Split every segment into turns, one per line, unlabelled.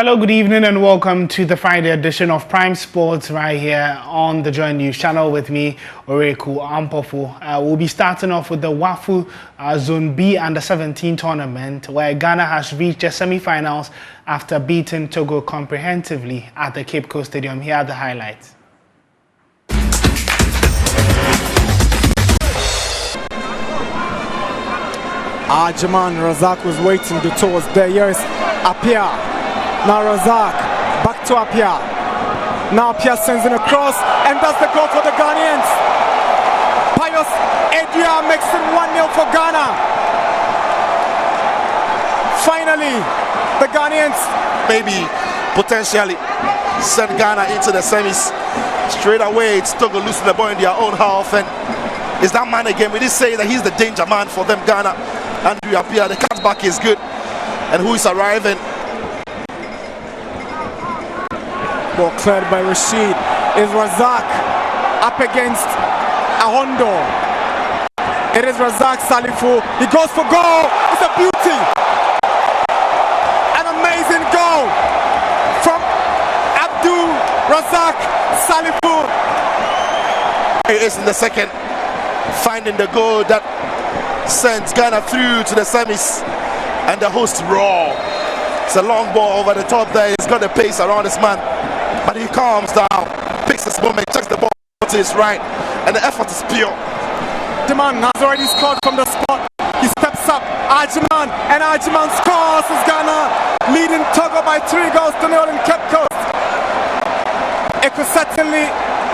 Hello, good evening, and welcome to the Friday edition of Prime Sports right here on the Joint News channel with me, Owuraku Ampofo. We'll be starting off with the WAFU Zone B Under-17 tournament, where Ghana has reached the semi-finals after beating Togo comprehensively at the Cape Coast Stadium. Here are the highlights.
Ajaman Razak was waiting towards there. Yes, Apia. Now Razak, back to Apia. Now Apia sends in a cross, and that's the goal for the Ghanaians. Pius Edria makes it 1-0 for Ghana. Finally, the Ghanaians
maybe potentially send Ghana into the semis. Straight away, it's Togo losing the ball in their own half, and is that man again? We did say that he's the danger man for them, Ghana. Andrew Apia, the cutback is good, and who is arriving?
Ball cleared by Rashid. Is Razak up against Ahondo. It is Razak Salifu. He goes for goal. It's a beauty. An amazing goal from Abdul Razak Salifu.
He is in the second, finding the goal that sends Ghana through to the semis, and the host raw. It's a long ball over the top there. He's got the pace around this man, but he calms down, picks his moment, checks the ball to his right, and the effort is pure.
The man has already scored from the spot. He steps up, Ajaman, and Ajaman scores as Ghana leading Togo by 3-0 in Cape Coast. It could certainly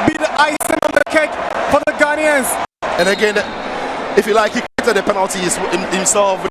be the icing on the cake for the Ghanaians.
And again, if you like, he created the penalty himself.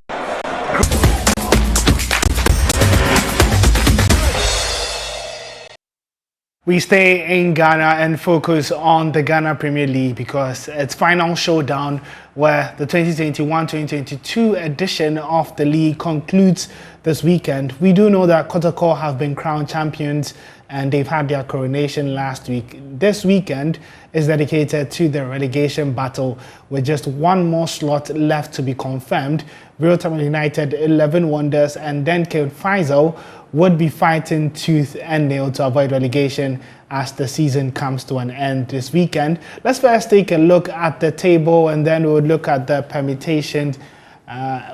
We stay in Ghana and focus on the Ghana Premier League because its final showdown, where the 2021-2022 edition of the league concludes this weekend. We do know that Kotoko have been crowned champions and they've had their coronation last week. This weekend is dedicated to the relegation battle with just one more slot left to be confirmed. Real Tamale United, 11 Wonders, and then King Faisal would be fighting tooth and nail to avoid relegation as the season comes to an end this weekend. Let's first take a look at the table, and then we'll look at the permutations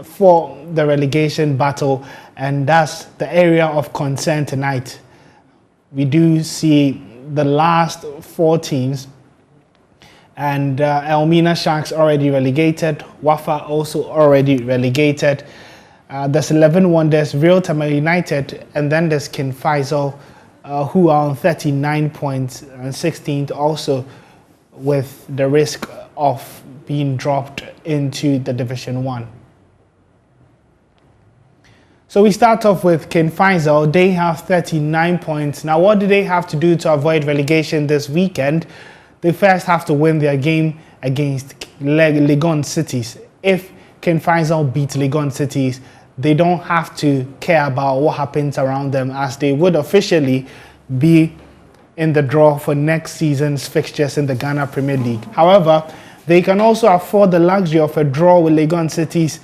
for the relegation battle, and that's the area of concern tonight. We do see the last 4 teams, and Elmina Sharks already relegated, Wafa also already relegated. There's 11 Wonders, Real Tamale United, and then there's King Faisal, who are on 39 points and 16th, also with the risk of being dropped into the Division 1. So we start off with King Faisal. They have 39 points. Now, what do they have to do to avoid relegation this weekend? They first have to win their game against Legon Cities. If King Faisal beats Legon Cities, they don't have to care about what happens around them, as they would officially be in the draw for next season's fixtures in the Ghana Premier League. However, they can also afford the luxury of a draw with Legon Cities,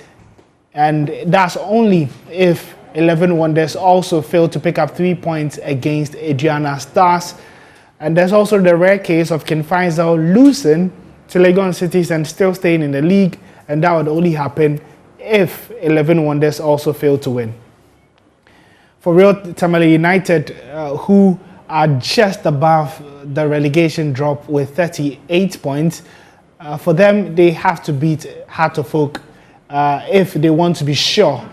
and that's only if 11 Wonders also fail to pick up 3 points against Adriana Stars. And there's also the rare case of King Faisal losing to Legon Cities and still staying in the league, and that would only happen if 11 Wonders also fail to win. For Real Tamale United, who are just above the relegation drop with 38 points, for them, they have to beat Heart of Oak if they want to be sure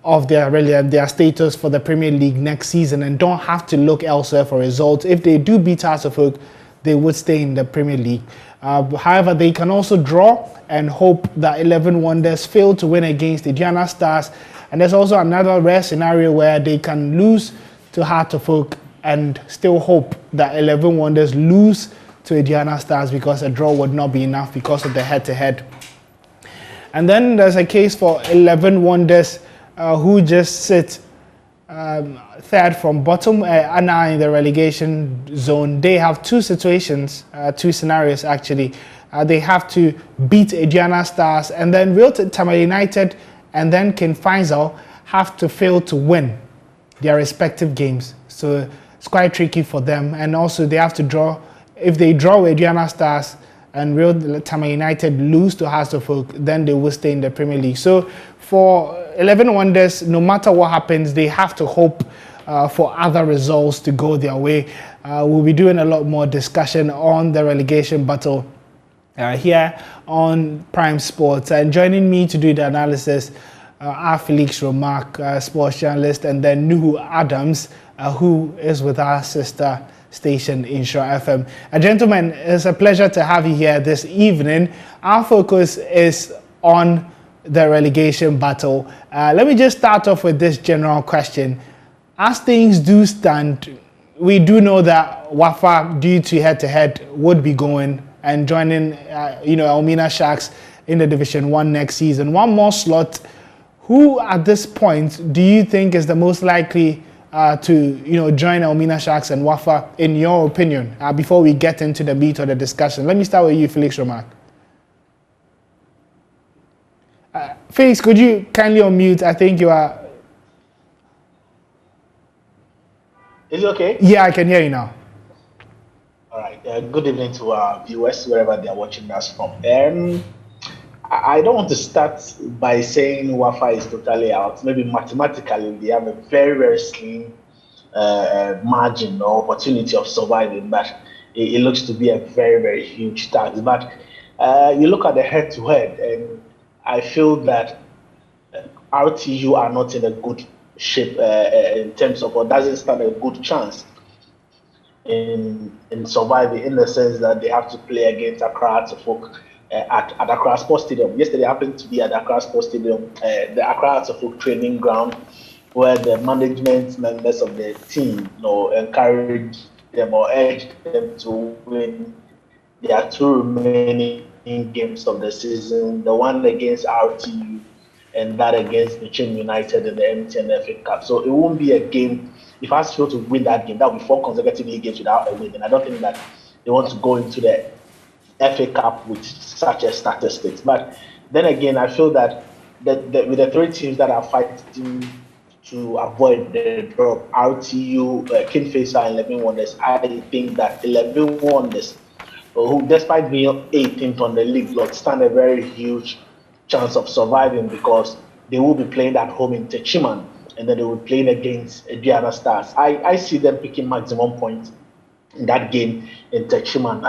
of their status for the Premier League next season and don't have to look elsewhere for results. If they do beat Heart of Oak, they would stay in the Premier League. However, they can also draw and hope that 11 Wonders fail to win against Adriana Stars. And there's also another rare scenario where they can lose to Heart of Oak and still hope that 11 Wonders lose to Adriana Stars, because a draw would not be enough because of the head-to-head. And then there's a case for 11 Wonders who just sit third from bottom and are in the relegation zone. They have two situations, two scenarios actually. They have to beat Adriana Stars, and then Real Tamale United and then King Faisal have to fail to win their respective games. So it's quite tricky for them. And also they have to draw. If they draw with Aduana Stars and Real Tama United lose to Hearts of Oak, then they will stay in the Premier League. So for 11 Wonders, no matter what happens, they have to hope for other results to go their way. We'll be doing a lot more discussion on the relegation battle here on Prime Sports. And joining me to do the analysis are Felix Romark, sports journalist, and then Nuhu Adams, who is with our sister station Insure FM. Gentlemen, it's a pleasure to have you here this evening. Our focus is on the relegation battle. Let me just start off with this general question. As things do stand, we do know that Wafa, due to head-to-head, would be going and joining Elmina Sharks in the Division 1 next season. One more slot. Who at this point do you think is the most likely to join Elmina Sharks and Wafa, in your opinion, before we get into the meat of the discussion? Let me start with you, Felix Romark. Felix, could you kindly unmute? I think you are...
Is it okay?
Yeah, I can hear you now.
All right. Good evening to our viewers, wherever they are watching us from. I don't want to start by saying Wafa is totally out. Maybe mathematically they have a very, very slim margin or opportunity of surviving, but it looks to be a very, very huge task. But you look at the head-to-head, and I feel that RTU are not in a good shape in terms of, or doesn't stand a good chance in surviving, in the sense that they have to play against Accra Folk at Accra Sports Stadium. Yesterday happened to be at Accra Sports Stadium, the Accra Folk training ground, where the management members of the team encouraged them or urged them to win their two remaining games of the season, the one against RTU and that against Michim United in the MTN FA Cup. So it won't be a game. If I fail to win that game, that will be 4 consecutive league games without a win. And I don't think that they want to go into the FA Cup with such a statistics. But then again, I feel that with the 3 teams that are fighting to avoid the drop, RTU, Kingfisher, and 11 Wonders, I think that 11 Wonders, who despite being 18th on the league block, stand a very huge chance of surviving, because they will be playing at home in Techiman, and then they will be playing against Aduana Stars. I see them picking maximum points in that game in Techiman.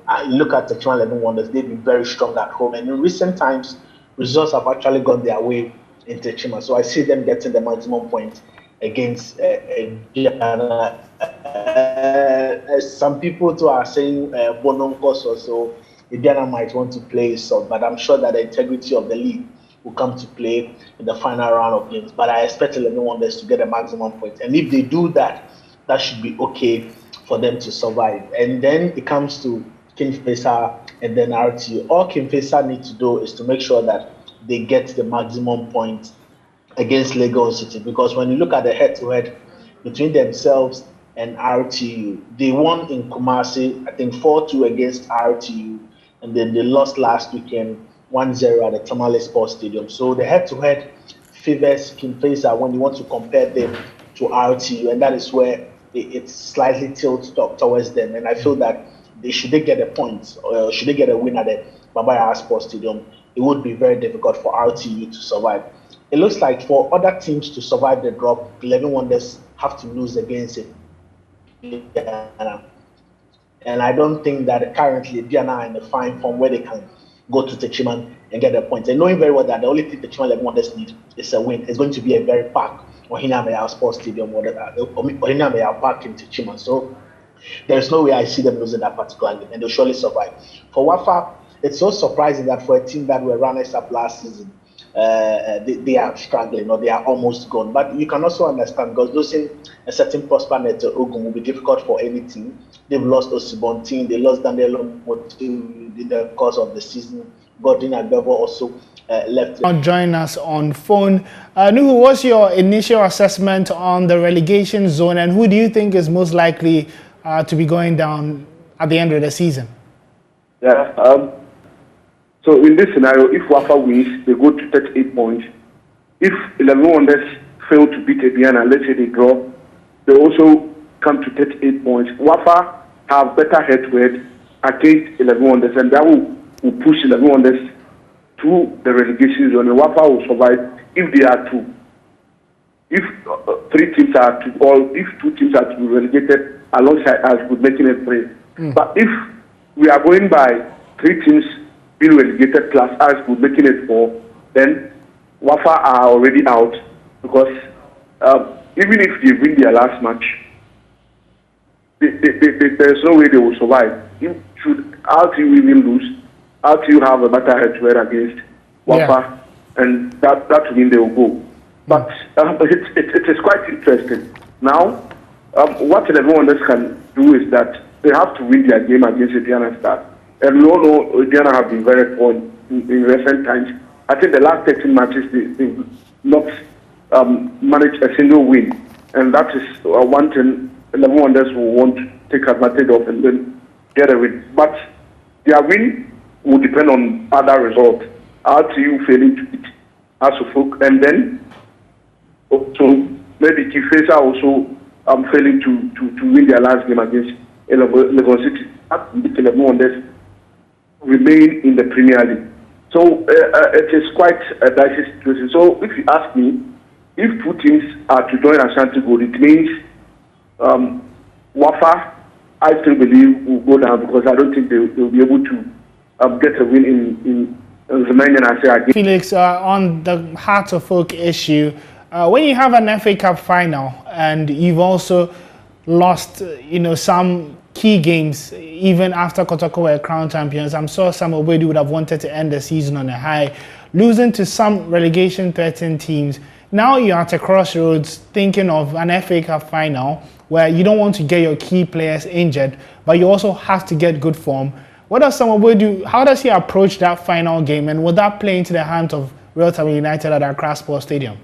I look at Techiman 11 Wonders, they've been very strong at home, and in recent times, results have actually gone their way in Techiman. So I see them getting the maximum points against Aduana. Some people too are saying Bononkos also. Aduana might want to play so, but I'm sure that the integrity of the league will come to play in the final round of games. But I expect 11 Wonders to get a maximum point. And if they do that, that should be okay for them to survive. And then it comes to Kingfisher and then RTU. All Kingfisher need to do is to make sure that they get the maximum point against Lagos City. Because when you look at the head-to-head between themselves and RTU, they won in Kumasi, I think 4-2 against RTU. And then they lost last weekend 1-0 at the Tamale Sports Stadium. So the head-to-head favors Kingfisher when you want to compare them to RTU, and that is where it slightly tilts towards them. And I feel that should they get a point, or should they get a win at the Babaya Sports Stadium, it would be very difficult for RTU to survive. It looks like for other teams to survive the drop, 11 Wonders have to lose against it. And I don't think that currently Diana are in a fine form where they can go to Techiman and get a point. And knowing very well that the only thing Techiman 11 Wonders need is a win. It's going to be a very packed Ohinamea Sports Stadium or Ohinamea Park in Techiman. So there's no way I see them losing that particular game, and they'll surely survive. For Wafa, it's so surprising that for a team that were runners up last season, they are struggling, or they are almost gone. But you can also understand, because losing a certain prospect at Ogun will be difficult for any team. They've lost Osibontin, they lost Daniel Motu in the course of the season. Godin Agbevo also left.
Join us on phone. Nuhu, what's your initial assessment on the relegation zone, and who do you think is most likely to be going down at the end of the season?
Yeah. So in this scenario, if Wafa wins, they go to 38 points. If 11 Wonders fail to beat Aduana, let's say they draw, they also come to 38 points. Wafa have better head-to-head against 11 Wonders, and that will push 11 Wonders to the relegation zone. And Wafa will survive if they are two. If three teams are to, or if two teams are to be relegated alongside us, with making it three. But if we are going by three teams being relegated plus us with making it four, then Wafa are already out, because even if they win their last match, there's no way they will survive. Should RTU even lose, RTU have a better head-to-head against Wafa, and that will mean they will go. But it is quite interesting. Now, what 11 Wonders can do is that they have to win their game against Indiana Stars. And we all know Indiana have been very poor in recent times. I think the last 13 matches, they've not managed a single win. And that is one thing 11 Wonders will want to take advantage of and then get a win. But their win will depend on other results. RTU failing to beat Asufuk, and then so maybe Kifesa also failing to win their last game against Lagos City. That makes 11 Wonders remain in the Premier League. So it is quite a dicey situation. So if you ask me, if two teams are to join Ashanti Gold, it means Wafa, I still believe, will go down, because I don't think they will be able to get a win in Romanian again.
Felix, on the Heart of Oak issue, when you have an FA Cup final and you've also lost, some key games, even after Kotoko were crown champions, I'm sure some already would have wanted to end the season on a high, losing to some relegation-threatened teams. Now you're at a crossroads thinking of an FA Cup final where you don't want to get your key players injured, but you also have to get good form. What does Samuel do? How does he approach that final game, and will that play into the hands of Real Tami United at Accra Sports Stadium?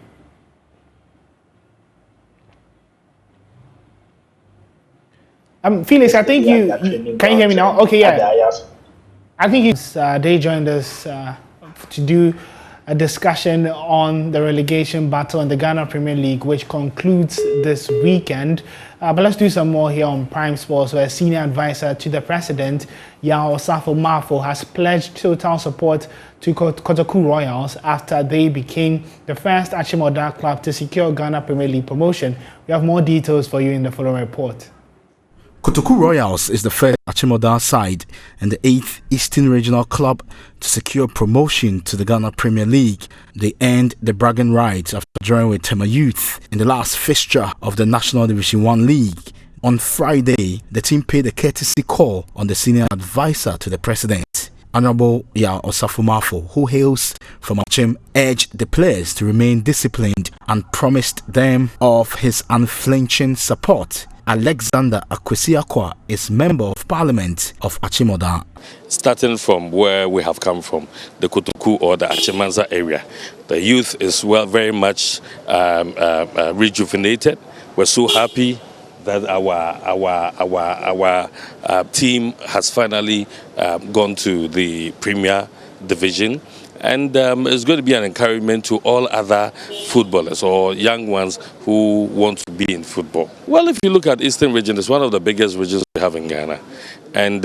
Felix, I think can you hear me now? Okay, yeah. I think they joined us to do a discussion on the relegation battle in the Ghana Premier League, which concludes this weekend. But let's do some more here on Prime Sports, where senior advisor to the president, Owuraku has pledged total support to Kotoku Royals after they became the first Achimota club to secure Ghana Premier League promotion. We have more details for you in the following report.
Kotoku Royals is the first Achimota side and the 8th Eastern Regional club to secure promotion to the Ghana Premier League. They earned the bragging rights after drawing with Tema Youth in the last fixture of the National Division 1 League. On Friday, the team paid a courtesy call on the senior advisor to the president. Honorable Owuraku, who hails from Achim, urged the players to remain disciplined and promised them of his unflinching support. Alexander Akwesiakwa is Member of Parliament of Achimota.
Starting from where we have come from, the Kotoku or the Achimanza area, the youth is very much rejuvenated. We're so happy that our team has finally gone to the Premier Division. And it's going to be an encouragement to all other footballers or young ones who want to be in football. Well, if you look at Eastern Region, it's one of the biggest regions we have in Ghana. And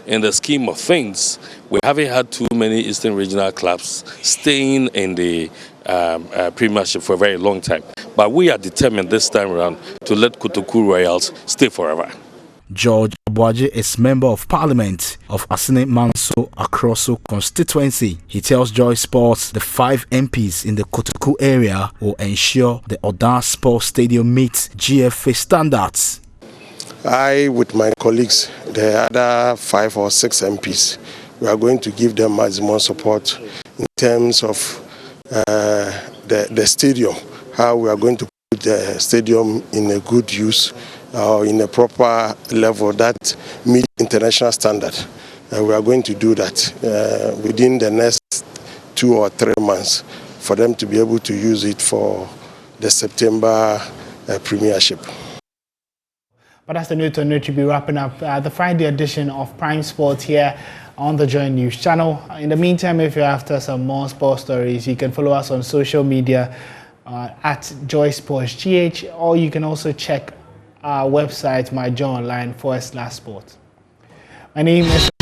in the scheme of things, we haven't had too many Eastern Regional clubs staying in the Premiership for a very long time. But we are determined this time around to let Kotoku Royals stay forever.
George Abuaje is Member of Parliament of Asine Manso Akroso constituency. He tells Joy Sports the 5 MPs in the Kotoku area will ensure the Oda Sports Stadium meets GFA standards.
I, with my colleagues, the other 5 or 6 MPs, we are going to give them maximum support in terms of the stadium, how we are going to put the stadium in a good use, in a proper level that meets international standard. We are going to do that within the next 2 or 3 months for them to be able to use it for the September Premiership.
But that's the note on which we'll be wrapping up the Friday edition of Prime Sports here on the Joy News channel. In the meantime, if you're after some more sports stories, you can follow us on social media at Joy Sports GH, or you can also check our website, myjoyonline/sport. My name is